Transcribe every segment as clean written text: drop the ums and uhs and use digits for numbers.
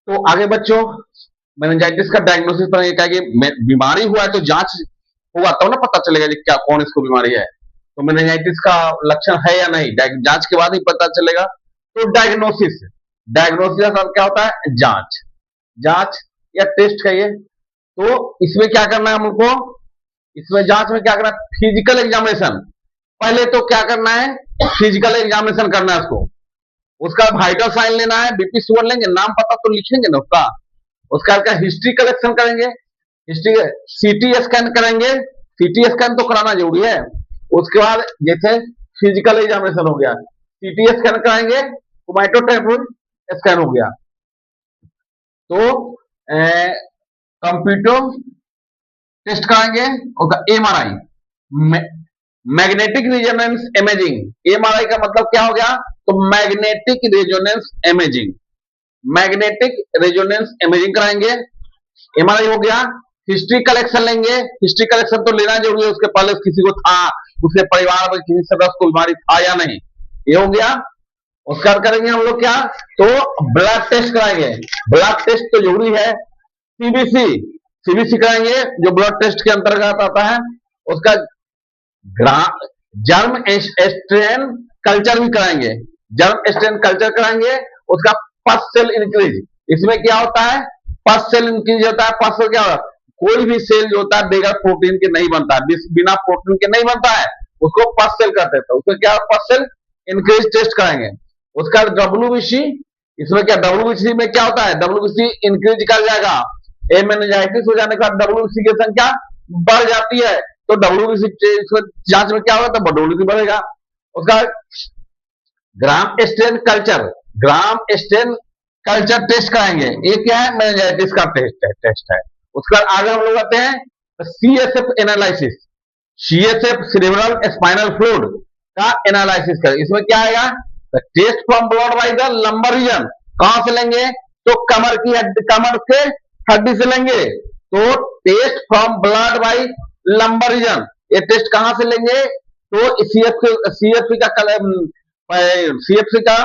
तो आगे बच्चों, मेनिंजाइटिस का डायग्नोसिस पर क्या कि बीमारी हुआ है तो जांच होगा तब ना पता चलेगा कि क्या कौन इसको बीमारी है। तो मेनिंजाइटिस का लक्षण है या नहीं, जांच के बाद ही पता चलेगा। तो डायग्नोसिस, डायग्नोसिस का क्या होता है? जांच, जांच या टेस्ट है ये। तो इसमें क्या करना है हमको, इसमें जांच में क्या करना है? Physical examination. पहले तो क्या करना है? फिजिकल एग्जामिनेशन करना है उसको। उसका वाइटल साइन लेना है, बीपी शुगर लेंगे, नाम पता तो लिखेंगे ना उसका। उसका हिस्ट्री कलेक्शन करेंगे, हिस्ट्री, सीटी स्कैन करेंगे, सीटी स्कैन तो कराना जरूरी है। उसके बाद जैसे फिजिकल एग्जामिनेशन हो गया, सीटी स्कैन कराएंगे, क्रोमैटोटाइप स्कैन हो गया। तो कंप्यूटर टेस्ट कराएंगे, उसका MRI, magnetic resonance imaging. MRI का मतलब क्या हो गया? तो magnetic resonance imaging, magnetic resonance imaging कराएंगे, एमआरआई हो गया। हिस्ट्री कलेक्शन लेंगे, हिस्ट्री कलेक्शन तो लेना जरूरी है, उसके पहले किसी को था, उसके परिवार में किसी सदस्य को बीमारी था या नहीं, ये हो गया। उसका करेंगे हम लोग क्या? तो ब्लड टेस्ट कराएंगे, ब्लड टेस्ट तो जरूरी है। सीबीसी, सीबीसी कराएंगे जो ब्लड टेस्ट के अंतर्गत आता है। उसका जर्म स्ट्रेन कल्चर भी कराएंगे, जर्म स्ट्रेन कल्चर कराएंगे। उसका फर्स्ट सेल इंक्रीज, इसमें क्या होता है? फर्स्ट सेल इंक्रीज होता है। फर्स्ट सेल क्या होता है? कोई भी सेल जो होता है बगैर प्रोटीन के नहीं बनता है, बिना प्रोटीन के नहीं बनता है, उसको फर्स्ट सेल कहते हैं। उसमें क्या? फर्स्ट सेल इंक्रीज टेस्ट कराएंगे। उसका डब्ल्यूबीसी, इसमें क्या डब्ल्यूबीसी में क्या होता है? डब्ल्यूबीसी इंक्रीज कर जाएगा, मेनिंजाइटिस हो जाने के बाद डब्ल्यूबीसी की संख्या बढ़ जाती है, तो डब्ल्यूबीसी जांच में क्या होगा? तो डब्ल्यूबीसी बढ़ेगा। उसका ग्राम स्टेन कल्चर, ग्राम स्टेन कल्चर टेस्ट कराएंगे। ये क्या है? मेनिंजाइटिस का टेस्ट है। उसके बाद आगे हम लोग आते हैं CSF analysis, CSF cerebral spinal fluid का एनालिसिस करें। इसमें क्या आएगा? Test from blood by the lumbar region. कहां से लेंगे? तो कमर की हड्डी, कमर के हड्डी से लेंगे। तो test from blood by lumbar region, ये टेस्ट कहां से लेंगे? तो सीएफसी का सीएफसी का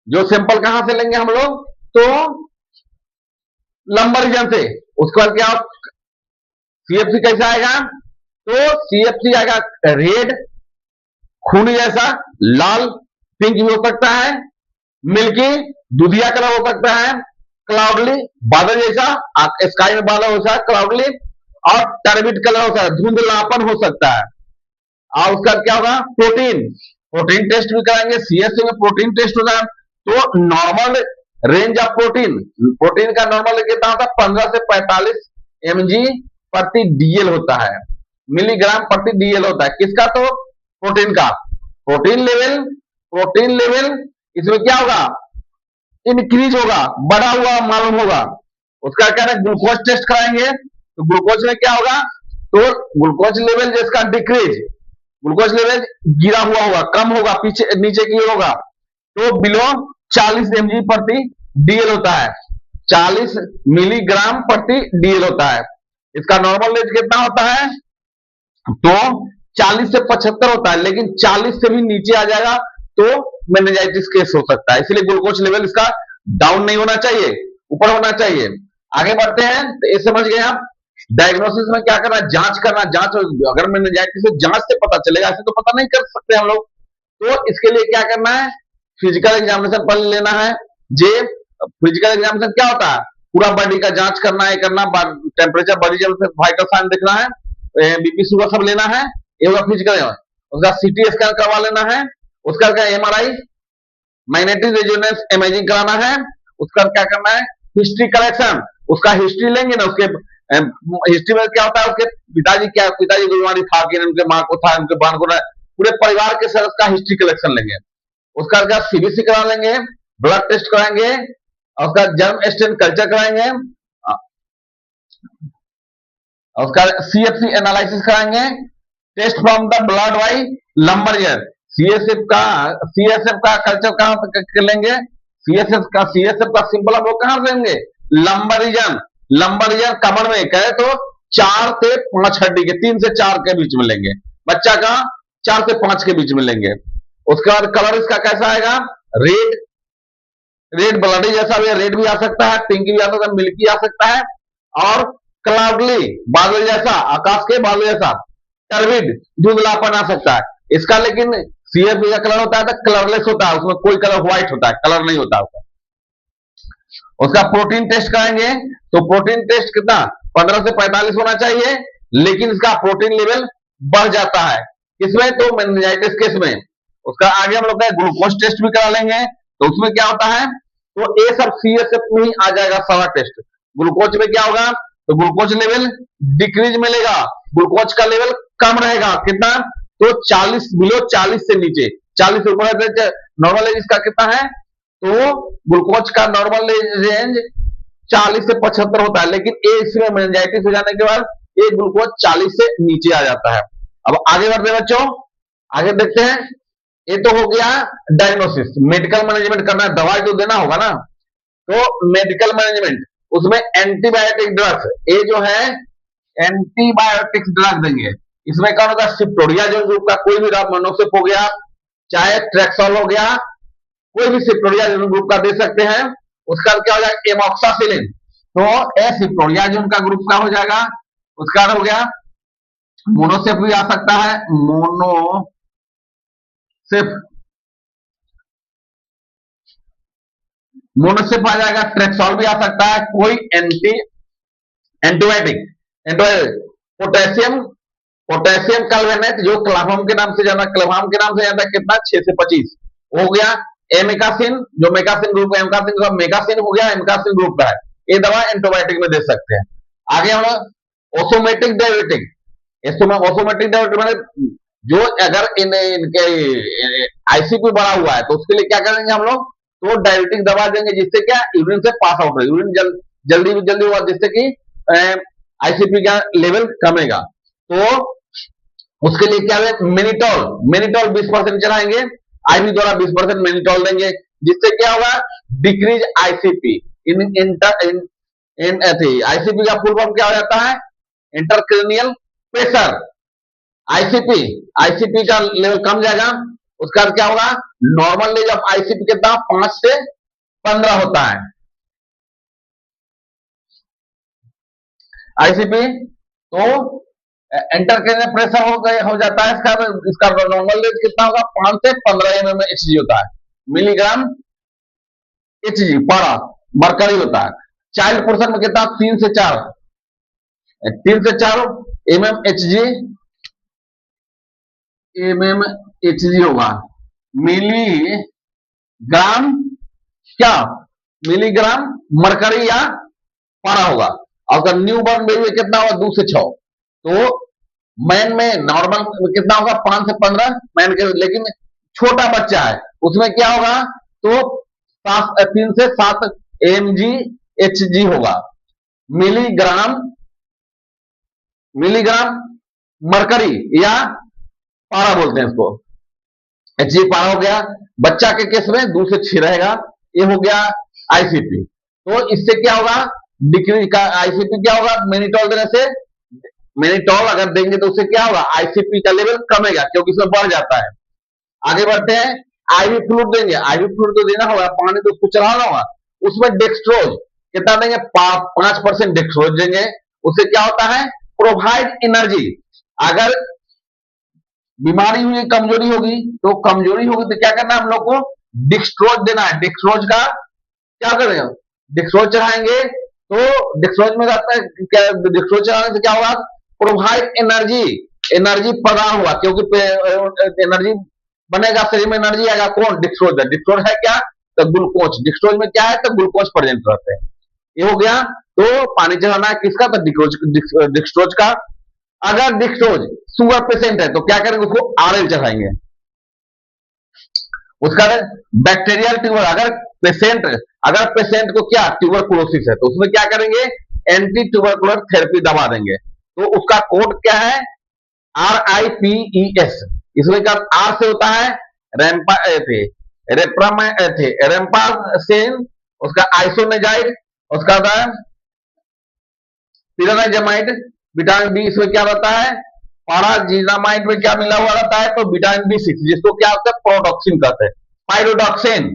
जो सैंपल कहां से लेंगे हम लोग? तो लंबर रीजन से। उसके बाद क्या? सीएफसी कैसा आएगा? तो सीएफसी आएगा रेड, खूनी जैसा, लाल, पिंक भी हो सकता है, मिल्की दूधिया कलर हो सकता है, क्लाउडली बादल जैसा, स्काई में बादल हो सकता है क्लाउडली, और टर्बिड कलर हो सकता है, धुंधलापन हो सकता है। और उसका क्या होगा? प्रोटीन, प्रोटीन टेस्ट भी कराएंगे। सीएससी में प्रोटीन टेस्ट होता है। तो normal range of protein, protein का नॉर्मल कितना होता है? 15 से 45 mg प्रति डीएल होता है, मिलीग्राम प्रति डीएल होता है। किसका? तो प्रोटीन का। प्रोटीन लेवल, प्रोटीन लेवल इसमें क्या होगा? इंक्रीज होगा, बढ़ा हुआ मालूम होगा। उसका क्या है? ग्लूकोज टेस्ट कराएंगे, तो ग्लूकोज में क्या होगा? तो ग्लूकोज लेवल जिसका डिक्रीज, ग्लूकोज लेवल गिरा हुआ होगा, कम होगा, पीछे नीचे की ओर होगा, तो बिलो 40 mg प्रति डीएल होता है, 40 मिलीग्राम प्रति डीएल होता है। इसका नॉर्मल रेंज कितना होता है? तो 40 से 75 होता है, लेकिन 40 से भी नीचे आ जाएगा तो मेनिंजाइटिस केस हो सकता है। इसलिए ग्लूकोज लेवल इसका डाउन नहीं होना चाहिए, ऊपर होना चाहिए। आगे बढ़ते हैं, तो ये समझ गए आप। डायग्नोसिस में क्या करना? जांच करना, जांच अगर मेनिंजाइटिस है जांच से पता चलेगा, ऐसे तो पता नहीं कर सकते हम लोग। तो इसके लिए क्या करना है? फिजिकल एग्जामिनेशन पहले लेना है। जे फिजिकल एग्जामिनेशन क्या होता है? पूरा बॉडी का जांच करना है, करना, temperature, body temperature, vital sign देखना है, बीपी शुगर सब लेना है, ये होगा फिजिकल। उसका सीटी स्कैन करवा लेना है। उसका क्या? एमआरआई, मैग्नेटिक रेजोनेंस इमेजिंग कराना है। उसका क्या करना है? हिस्ट्री कलेक्शन, उसका हिस्ट्री लेंगे ना, उसके हिस्ट्री में क्या होता है? उसके पिताजी क्या, पिताजी को बीमारी था कि उनके माँ को था, उनके बहन को, पूरे परिवार के सदस्य का हिस्ट्री कलेक्शन लेंगे। उसका क्या? सीबीसी करा लेंगे, ब्लड टेस्ट कराएंगे, उसका जर्म स्टेन कल्चर कराएंगे, उसका सीएफसी एनालिसिस कराएंगे, test from the blood by lumbar ear. CSF का कल्चर कहां से लेंगे? सीएसएफ का सिंपल हम लोग कहां से लेंगे? लंबर रीजन, लंबर रीजन कमर में कहे तो 4 से 5 हड्डी के, 3 से 4 के बीच में लेंगे। बच्चा का 4 से 5 के बीच में लेंगे। उसके बाद कलर इसका कैसा आएगा? रेड, रेड ब्लडी जैसा भी, रेड भी आ सकता है, पिंक भी आ सकता है, मिल्की आ सकता है, और क्लाउडली बादल जैसा, आकाश के बादल जैसा, टर्बिड धुंधलापन आ सकता है। इसका लेकिन सीएफबी का कलर होता है तो कलरलेस होता है, उसमें कोई कलर व्हाइट होता है, कलर नहीं होता उसका। उसका प्रोटीन टेस्ट कराएंगे तो प्रोटीन टेस्ट कितना 15 से 45 होना चाहिए, लेकिन इसका प्रोटीन लेवल बढ़ जाता है किसमें, तो मेनिंजाइटिस केस में। उसका आगे हम लोग ग्लूकोज टेस्ट भी करा लेंगे, तो उसमें क्या होता है, तो ये सब सीएसएफ में ही आ जाएगा सारा टेस्ट। ग्लूकोज में क्या होगा, तो ग्लूकोज लेवल डिक्रीज मिलेगा, ग्लूकोज का लेवल कम रहेगा, कितना, तो 40, बिलो 40 से नीचे, 40 से ऊपर नॉर्मल एज इसका कितना है, तो ग्लूकोज का नॉर्मल रेंज 40 से 75 होता है, लेकिन इसमें मेनिंजाइटिस हो जाने के बाद ये ग्लूकोज 40 से नीचे आ जाता है। अब आगे बढ़ते हैं बच्चों, आगे देखते हैं। ये तो हो गया डायग्नोसिस, मेडिकल मैनेजमेंट करना है, दवाई तो देना होगा ना, तो मेडिकल मैनेजमेंट, उसमें एंटीबायोटिक ड्रग्स, ये जो है एंटीबायोटिक्स ड्रग देंगे। इसमें कौन होता है, सिप्टोडियाजोन ग्रुप का कोई भी मोनोसिप हो गया, चाहे ट्रेक्सॉल हो गया, कोई भी सिप्टोडियाजोन ग्रुप का दे सकते हैं। उसका क्या हो जाएगा, एमॉक्सासिलिन, तो सिप्टोडियाजोन का ग्रुप का हो जाएगा। उसका हो गया मोनोसिप भी आ सकता है, मोनोसिप, मोनोसिप आ जाएगा, ट्रेक्सॉल भी आ सकता है, कोई एंटीबायोटिक, पोटेशियम, पोटेशियम क्लवेनेट जो क्लाभाम के नाम से जाना, क्लाभाम के नाम से जाना, कितना 6 से 25 हो गया। एमिकासिन, जो मेगासिन ग्रुप है, मेगासिन हो गया, एमिकासिन ग्रुप का है, ये दवा एंटीबायोटिक में दे सकते हैं। आगे हम ओसोमेटिक डायबिटिक, ओसोमेटिक डायबिटिक मैंने जो अगर इनके आईसीपी बढ़ा हुआ है तो उसके लिए क्या करेंगे हम लोग, तो डायबिटिक दवा देंगे, जिससे क्या यूरिन से पास आउट हो, यूरिन जल्दी जल्दी हुआ, जिससे कि आईसीपी का लेवल कमेगा। तो उसके लिए क्या है, मेनिटॉल, मेनिटॉल 20% चलाएंगे, आईवी द्वारा 20% मेनिटॉल देंगे, जिससे क्या होगा, डिक्रीज आईसीपी। आईसीपी का फुल फॉर्म क्या हो जाता है, इंटरक्रेनियल प्रेशर। आईसीपी, आईसीपी का लेवल कम जाएगा, उसका क्या होगा, नॉर्मल रेंज ऑफ आईसीपी कितना 5 से 15 होता है। आईसीपी तो इंटरक्रेनियल प्रेशर हो जाता है, इसका नॉर्मल रेंज कितना होगा, 5 से 15 एमएमएचजी होता है, मिलीग्राम एचजी पर मरकरी होता है। चाइल्ड पर्सन में कितना 3 से 4 एमएमएचजी होगा, मिलीग्राम, क्या मिलीग्राम मरकरी या पारा होगा। अगर न्यू बॉर्न बेबी में कितना होगा 2 से 6, तो मैन में नॉर्मल कितना होगा 5 से 15 मैन के, लेकिन छोटा बच्चा है उसमें क्या होगा, तो 3 से 7 एमजीएचजी होगा, मिलीग्राम, मिलीग्राम मरकरी या पारा बोलते हैं इसको, एचजी पारा हो गया। बच्चा के केस में 2 से 6 रहेगा, ये हो गया आईसीपी। तो इससे क्या होगा, डिक्रीज का आईसीपी क्या होगा, मेनिटॉल देने से, मेनिटॉल अगर देंगे तो उससे क्या होगा, आईसीपी का लेवल कमेगा, क्योंकि इसमें बढ़ जाता है। आगे बढ़ते हैं, आईवी फ्लूइड देंगे, आईवी फ्लूइड तो देना होगा, पानी तो उसको चढ़ाना होगा, उसमें डेक्सट्रोज कितना देंगे, 5% डेक्सट्रोज देंगे। उससे क्या होता है, प्रोवाइड एनर्जी। अगर बीमारी हुई, कमजोरी होगी, तो कमजोरी होगी तो क्या करना है, हम लोग को डेक्सट्रोज देना है। डेक्सट्रोज का क्या करेंगे, डेक्सट्रोज चढ़ाएंगे, तो डेक्सट्रोज में रहता है क्या, डेक्सट्रोज चढ़ाने से क्या होगा, प्रोवाइड एनर्जी, एनर्जी प्रदान हुआ, क्योंकि एनर्जी बनेगा, शरीर में एनर्जी आएगा, कौन, डेक्सट्रोज है। डेक्सट्रोज है क्या, तो ग्लूकोज, डेक्सट्रोज में क्या है, तो ग्लूकोज प्रेजेंट रहते हैं। ये हो गया, तो पानी चढ़ाना है किसका, तो डेक्सट्रोज का। अगर डेक्सट्रोज शुगर पेशेंट है तो क्या करेंगे, उसको आरएल चढ़ाएंगे। उसका बैक्टीरियल ट्यूबर, अगर पेशेंट को क्या ट्यूबरकुलोसिस है तो उसमें क्या करेंगे, एंटी ट्यूबरकुलर थेरेपी दवा देंगे। तो उसका कोड क्या है, RIPES। इसमें का आर से होता है रेम्पासिन, उसका आइसोनेजाइड, उसका होता है पिरानाइजामाइड, विटामिन बी इसमें क्या रहता है, पाराजीनामाइड में क्या मिला हुआ रहता है, तो विटामिन B6, जिसको क्या होता है, प्रोडॉक्सिन कहते हैं, पायरोडॉक्सिन,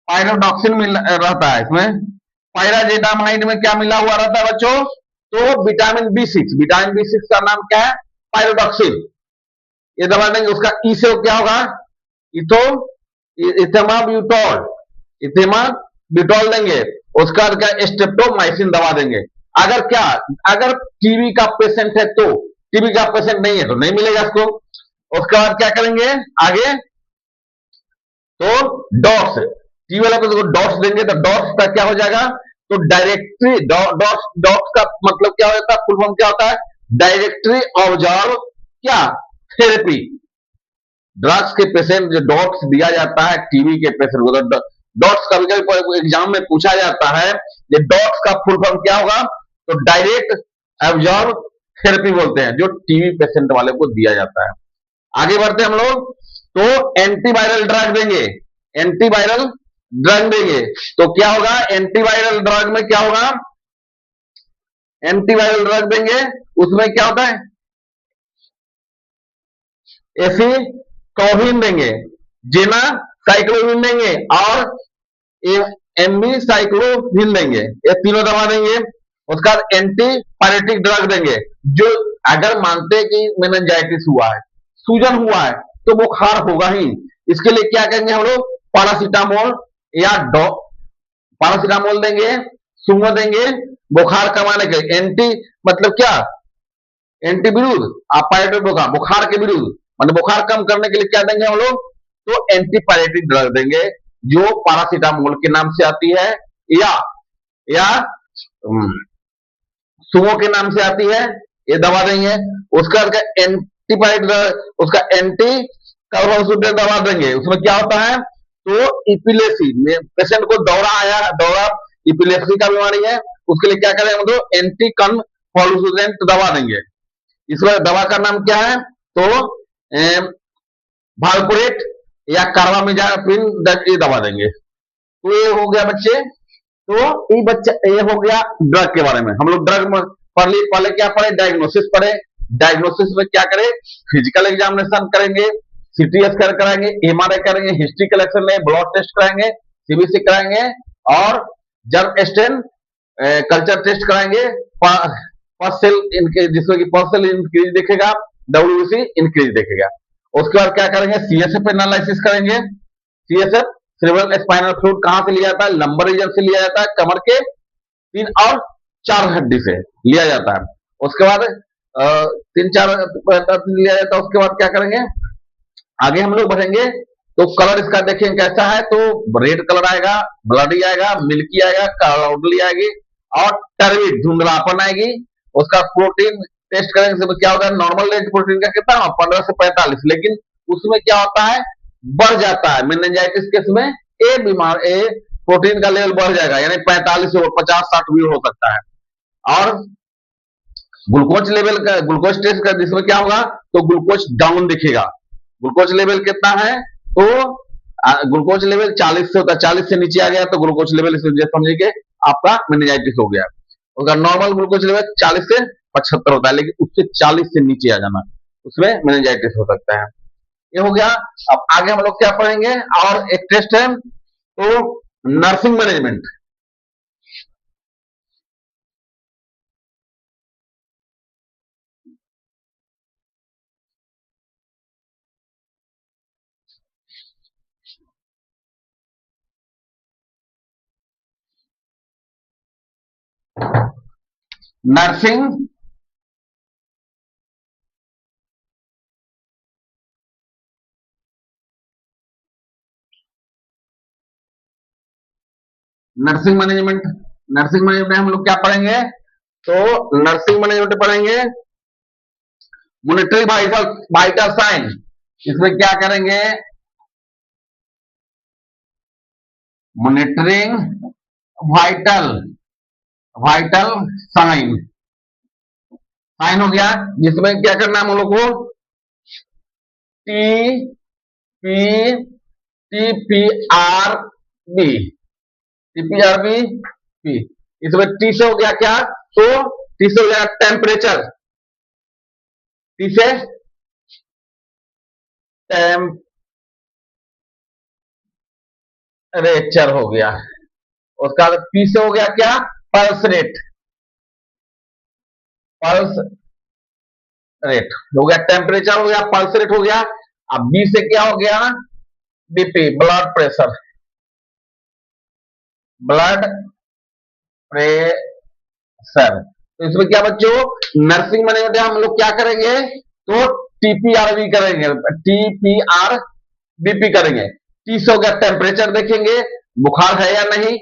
पायरोडॉक्सिन मिल रहता है इसमें। पायराजेटामाइड में क्या मिला हुआ रहता है बच्चों? तो विटामिन बी 6, विटामिन बी 6 का नाम क्या है? पायरोडॉक्सिन। ये दवा देंगे, उसका ई से क्या होगा? इथो इथेमाब्यूटोल, इथेमाब्यूटोल देंगे। उसका क्या? स्ट्रेप्टोमाइसिन दवा देंगे। अगर क्या, अगर टीबी का पेशेंट है तो, टीबी का पेशेंट नहीं है तो नहीं मिलेगा इसको। उसके बाद क्या करेंगे आगे? तो डॉट्स, टी वाला पे डॉट्स देंगे तो डॉट्स का क्या हो जाएगा? तो डायरेक्टरी डॉट्स, डॉट्स का मतलब क्या होता है? फुल फॉर्म क्या होता है? डायरेक्टरी ऑब्जर्व क्या? थेरेपी। ड्रग्स के पेशेंट जो डॉट्स दिया जाता है टीबी के पेशेंट को, तो डॉट्स का भी एग्जाम में पूछा जाता है, ये डॉट्स का फुल फॉर्म क्या होगा? तो डायरेक्ट ऑब्जर्व थेरेपी बोलते हैं, जो टीबी पेशेंट वाले को दिया जाता है। आगे बढ़ते हम लोग, तो एंटीवायरल ड्रग देंगे, एंटीवायरल ड्रग देंगे तो क्या होगा? एंटीवायरल ड्रग में क्या होगा? एंटीवायरल ड्रग देंगे, उसमें क्या होता है? एसिक्लोविन देंगे, जेना साइक्लोविन देंगे और एमबी साइक्लोविन देंगे, ये तीनों दवा देंगे। उसका एंटीपायरेटिक ड्रग देंगे, जो अगर मानते हैं कि मेनिंजाइटिस हुआ है, सूजन हुआ है, तो बुखार होगा ही, इसके लिए क्या करेंगे हम लोग? पैरासीटामोल या पैरासीटामोल देंगे, सूंघ देंगे बुखार कमाने के। एंटी मतलब क्या? एंटी विरुद्ध, पायरेटिक बुखार के विरुद्ध, मतलब बुखार कम करने के लिए क्या देंगे हम लोग? तो एंटीपायरेटिक ड्रग देंगे, जो पैरासीटामोल के नाम से आती है या सुमो के नाम से आती है, ये दवा देंगे। उसका एंटीबायोटिक, उसका एंटी कार्बोसुटेट दवा देंगे। उसमें क्या होता है? तो इपिलेसी में पेशेंट को दौरा आया, दौरा इपिलेसी का बीमारी है, उसके लिए क्या करें हम लोग? एंटी कन्वोलुसेंट दवा देंगे। इसमें दवा का नाम क्या है? तो भालपुरेट या कार्बामेजापिन ये दवा देंगे। तो ये हो गया बच्चे, तो ये बच्चा, ये हो गया ड्रग के बारे में। हम लोग ड्रग में पहले क्या पढ़े? डायग्नोसिस पढ़े। डायग्नोसिस में क्या करें? फिजिकल एग्जामिनेशन करेंगे, सीटी स्कैन कराएंगे, एमआरआई करेंगे, हिस्ट्री कलेक्शन में ब्लड टेस्ट कराएंगे, सीबीसी कराएंगे और जर्म स्टेन कल्चर टेस्ट कराएंगे। पल्स इनके, जिसमें कि पल्स इंक्रीज दिखेगा, डब्ल्यूबीसी इंक्रीज दिखेगा। उसके बाद क्या करेंगे? सीएसएफ एनालिसिस करेंगे। सीएसएफ सेरेब्रल स्पाइनल फ्लूइड कहां से लिया जाता है? लंबर रीजन से लिया जाता है, कमर के 3 और 4 हड्डी से लिया जाता है। उसके बाद 3-4 लिया जाता है। उसके बाद क्या करेंगे? आगे हम लोग बढ़ेंगे, तो कलर इसका देखेंगे कैसा है, तो रेड कलर आएगा, ब्लडी आएगा, मिल्की आएगा, क्लाउडली आएगी और टर्विड धुंधलापन आएगी। उसका प्रोटीन टेस्ट करेंगे, तो क्या होता है? नॉर्मल रेट प्रोटीन का कितना? 15 से 45, लेकिन उसमें क्या होता है? बढ़ जाता है मेनिंजाइटिस केस में, ए प्रोटीन का लेवल बढ़ जाएगा, यानी 45 से 50-60 भी हो सकता है। और ग्लूकोज लेवल का, ग्लूकोज टेस्ट का, जिसमें क्या होगा? तो ग्लूकोज डाउन दिखेगा। ग्लूकोज लेवल कितना है? तो ग्लूकोज लेवल 40 से होता है, 40 से नीचे आ गया तो ग्लूकोज लेवल समझिए कि आपका मेनिंजाइटिस हो गया। उसका नॉर्मल ग्लूकोज लेवल 40 से 75 होता है, लेकिन उससे 40 से नीचे आ जाना, उसमें मेनिंजाइटिस हो सकता है। ये हो गया। अब आगे हम लोग क्या पढ़ेंगे? और एक टेस्ट है, तो nursing management. Nursing nursing management, nursing management हम लोग क्या पढ़ेंगे? तो नर्सिंग मैनेजमेंट पढ़ेंगे, मॉनिटरिंग वाइटल वाइटल साइन। इसमें क्या करेंगे? Monitoring vital vital sign, sign हो गया, जिसमें क्या करना है हम लोग को? T P T P R B, TPRB P. इसमें टी से हो गया क्या? तो टी से हो गया टेम्परेचर, टी से टेम्परेचर हो गया। उसका पी से हो गया क्या, पल्स रेट, पल्स रेट हो गया, टेम्परेचर हो गया, पल्स रेट हो गया। अब बी से क्या हो गया, BP, blood pressure, blood pressure. तो इसमें क्या बच्चों, नर्सिंग मैनेजमेंट हम लोग क्या करेंगे, तो टीपीआरबी करेंगे, टीपीआर बीपी करेंगे। टी से हो गया टेम्परेचर देखेंगे, बुखार है या नहीं,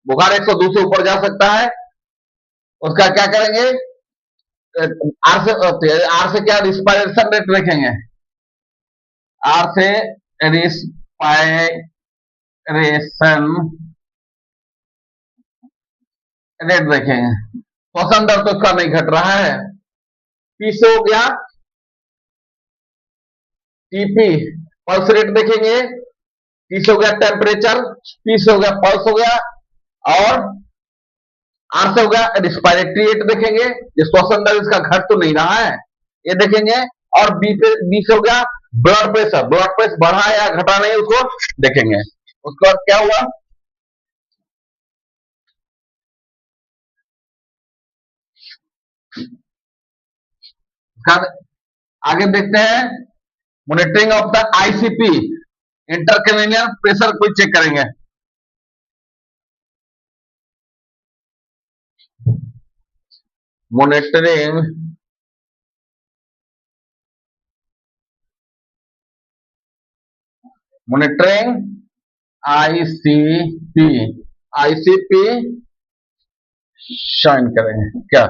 बुखार 102 से ऊपर जा सकता है। उसका क्या करेंगे, आर से क्या, रिस्पायरेशन रेट देखेंगे, आर से रिस्पायरेशन रेट देखेंगे, श्वसन दर तो इसका नहीं घट रहा है। पी से हो गया टीपी, पल्स रेट देखेंगे, टी से हो गया टेम्परेचर, पी से हो गया पल्स हो गया, और आर से हो गया रिस्पायरेटरी रेट देखेंगे, ये श्वसन दर इसका घट तो नहीं रहा है, ये देखेंगे। और बी से हो गया ब्लड प्रेशर, ब्लड प्रेशर बढ़ा है या घटा नहीं उसको देखेंगे। उसके बाद क्या हुआ, आगे देखते हैं, monitoring of the ICP, intracranial pressure को चेक करेंगे। Monitoring monitoring ICP, ICP shine करेंगे क्या,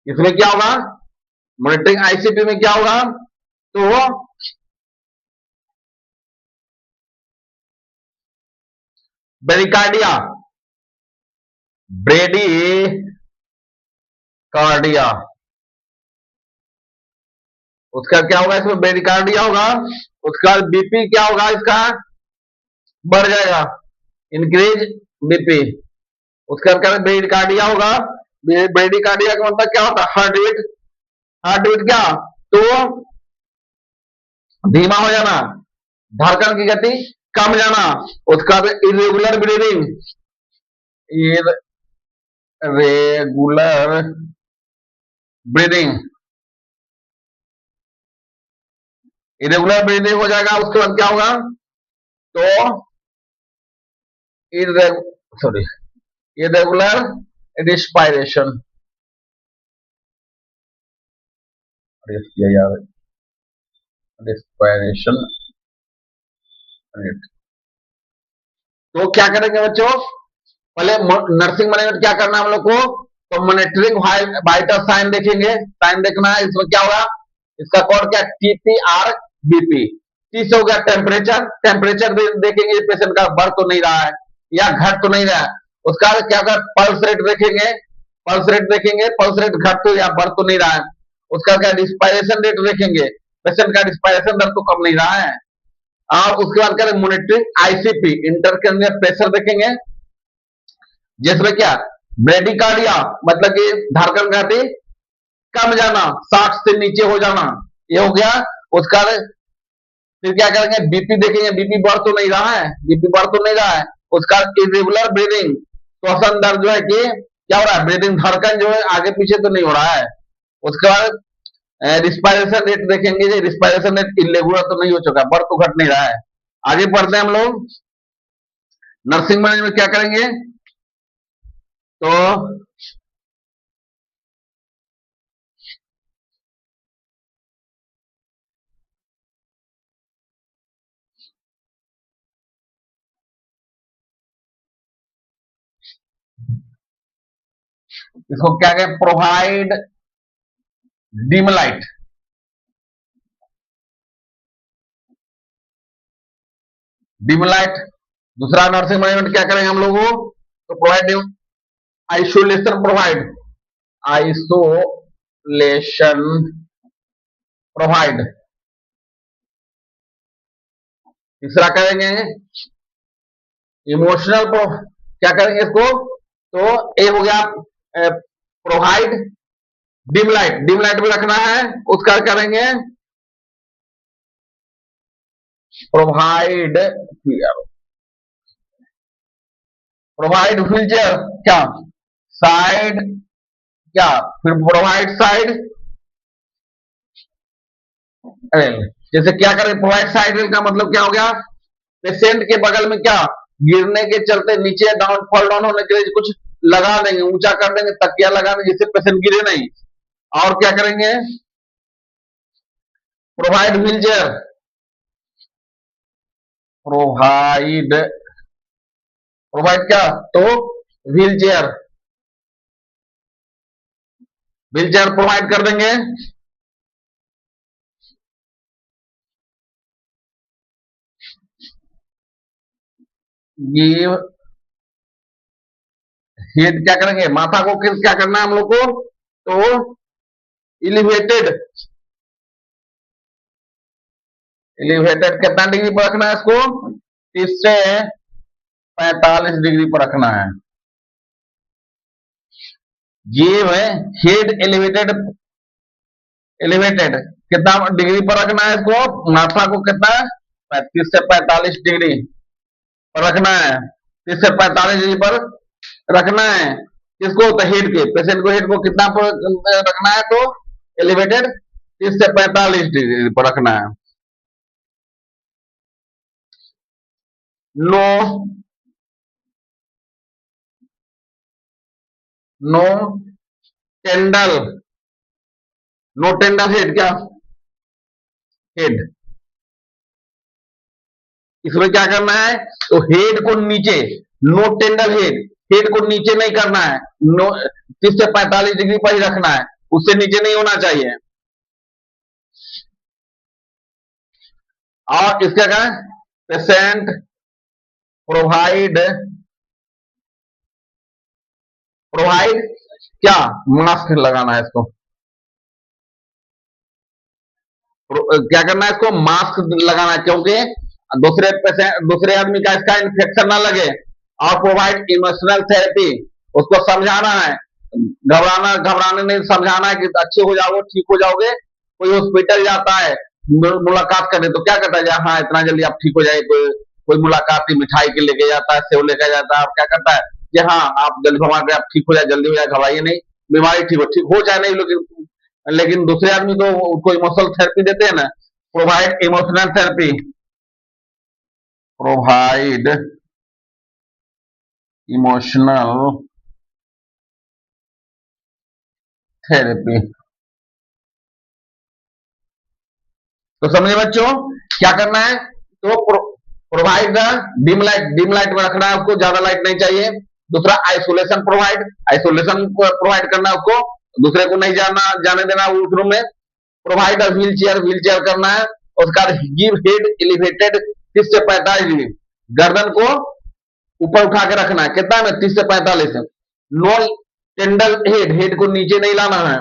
इसमें क्या होगा, मॉनिटरिंग आईसीपी में क्या होगा, तो ब्रेडिकार्डिया, ब्रेडिकार्डिया, उसका क्या होगा, इसमें ब्रेडिकार्डिया होगा। उसका बीपी क्या होगा, इसका बढ़ जाएगा, इंक्रीज बीपी। उसका क्या ब्रेडिकार्डिया होगा, ब्रेडिकार्डिया का मतलब क्या होता है, हार्ट बीट, हार्ट बीट क्या, तो धीमा हो जाना, धड़कन की गति कम जाना। उसका irregular breathing, irregular breathing, irregular breathing हो जाएगा। उसके बाद क्या होगा, तो sorry irregular respiration, respiration rate. तो क्या करेंगे बच्चों, पहले नर्सिंग मैनेजमेंट क्या करना है हम लोग को, तो मॉनिटरिंग वाइटल साइन देखेंगे, साइन देखना है। इसमें क्या होगा, इसका कोड क्या, टीपीआर बीपी। टी से हो गया टेम्परेचर, टेम्परेचर देखेंगे पेशेंट का बढ़ तो नहीं रहा है या घट तो नहीं रहा है। उसका क्या होगा, पल्स रेट देखेंगे, पल्स रेट देखेंगे, पल्स रेट घट तो या बढ़ तो नहीं रहा है। उसका क्या, रिस्पायरेशन रेट देखेंगे, पेशेंट का रिस्पायरेशन दर तो कम नहीं रहा है। और उसके बाद क्या, मॉनिटरिंग आईसीपी, इंटरक्रेनियल प्रेशर देखेंगे, जिसमें क्या, ब्रेडिकार्डिया मतलब कि धड़कन गति कम जाना, 60 से नीचे हो जाना, ये हो गया। उसका फिर क्या करेंगे, बीपी देखेंगे, बीपी बढ़ तो नहीं रहा है, बीपी बढ़ तो नहीं रहा है। उसका इरेगुलर ब्रीदिंग, श्वसन दर जो है कि क्या हो रहा है, ब्रीदिंग धड़कन जो है आगे पीछे तो नहीं हो रहा है। उसके बाद रिस्पायरेशन रेट देखेंगे, रिस्पायरेशन रेट इरेगुलर तो नहीं हो चुका, बढ़ तो घट नहीं रहा है। आगे बढ़ते हैं हम लोग, नर्सिंग मैनेजमेंट क्या करेंगे, तो इसको क्या कहते हैं, provide dim light, dim light. दूसरा नर्सिंग मैनेजमेंट क्या करेंगे हम लोगों, तो provide isolation, provide isolation provide. तीसरा करेंगे इमोशनल क्या करेंगे इसको, तो ए हो गया provide dim light, dim light में रखना है। उसका करेंगे प्रोवाइड प्रोवाइड व्हील चेयर क्या, साइड क्या, फिर प्रोवाइड साइड रेल। जैसे क्या करें, प्रोवाइड साइड रेल का मतलब क्या हो गया, पेशेंट के बगल में क्या, गिरने के चलते नीचे डाउन फॉल डाउन होने के लिए कुछ लगा देंगे, ऊंचा कर देंगे, तकिया लगा देंगे जिससे पेशेंट गिरे नहीं। और क्या करेंगे, provide wheel chair, provide provide क्या, तो wheel chair, wheel chair provide कर देंगे। गिव हेड क्या करेंगे, माथा को क्या करना है हम लोग को, तो इलिवेटेड, इलिवेटेड कितना डिग्री पर रखना है इसको, 30 से 45 डिग्री पर रखना है। गिव हेड एलिवेटेड, एलिवेटेड कितना डिग्री पर रखना है इसको, माथा को कितना 35 से 45 डिग्री पर रखना है, 30 से 45 डिग्री पर रखना है। किसको, तो हेड के, पेशेंट को हेड को कितना पर रखना है, तो एलिवेटेड 30 से 45 डिग्री पर रखना है। नो नो टेंडल, नो टेंडल हेड क्या, हेड, इसमें क्या करना है, तो हेड को नीचे, नो टेंडल हेड, हेड को नीचे नहीं करना है, नो 30 से 45 डिग्री पर ही रखना है, उससे नीचे नहीं होना चाहिए। और इसका क्या है, पेशेंट प्रोवाइड, प्रोवाइड क्या, मास्क लगाना है इसको, क्या करना है इसको, मास्क लगाना है, क्योंकि दूसरे पेशेंट, दूसरे आदमी का इसका इन्फेक्शन ना लगे। और प्रोवाइड इमोशनल थेरेपी, उसको समझाना है, घबराने नहीं, समझाना है कि अच्छे हो जाओगे, ठीक हो जाओगे। कोई हॉस्पिटल जाता है मुलाकात करने, तो क्या करता है, हाँ इतना जल्दी आप ठीक हो जाए, कोई मुलाकात मिठाई के लेके जाता है, सेव लेके जाता है, आप क्या करता है कि हाँ आप जल्दी भगवान करे, आप ठीक हो जाए, जल्दी हो जाए, घबराइए नहीं, बीमारी ठीक हो जाए नहीं, लेकिन दूसरे आदमी तो उसको इमोशनल थेरेपी देते हैं ना, provide emotional therapy, provide emotional therapy. तो समझे बच्चों, क्या करना है, तो provide dim light, dim light में रखना है उसको, ज्यादा लाइट नहीं चाहिए। दूसरा आइसोलेशन प्रोवाइड, आइसोलेशन प्रोवाइड करना है उसको, दूसरे को नहीं जाने देना उस रूम में। Provide wheel chair, wheel chair करना है। उसका गिव हेड एलिवेटेड 30 से 45 डिग्री, गर्दन को ऊपर उठा के रखना है, कितना में 30 से 45। नो टेंडल हेड, हेड को नीचे नहीं लाना है।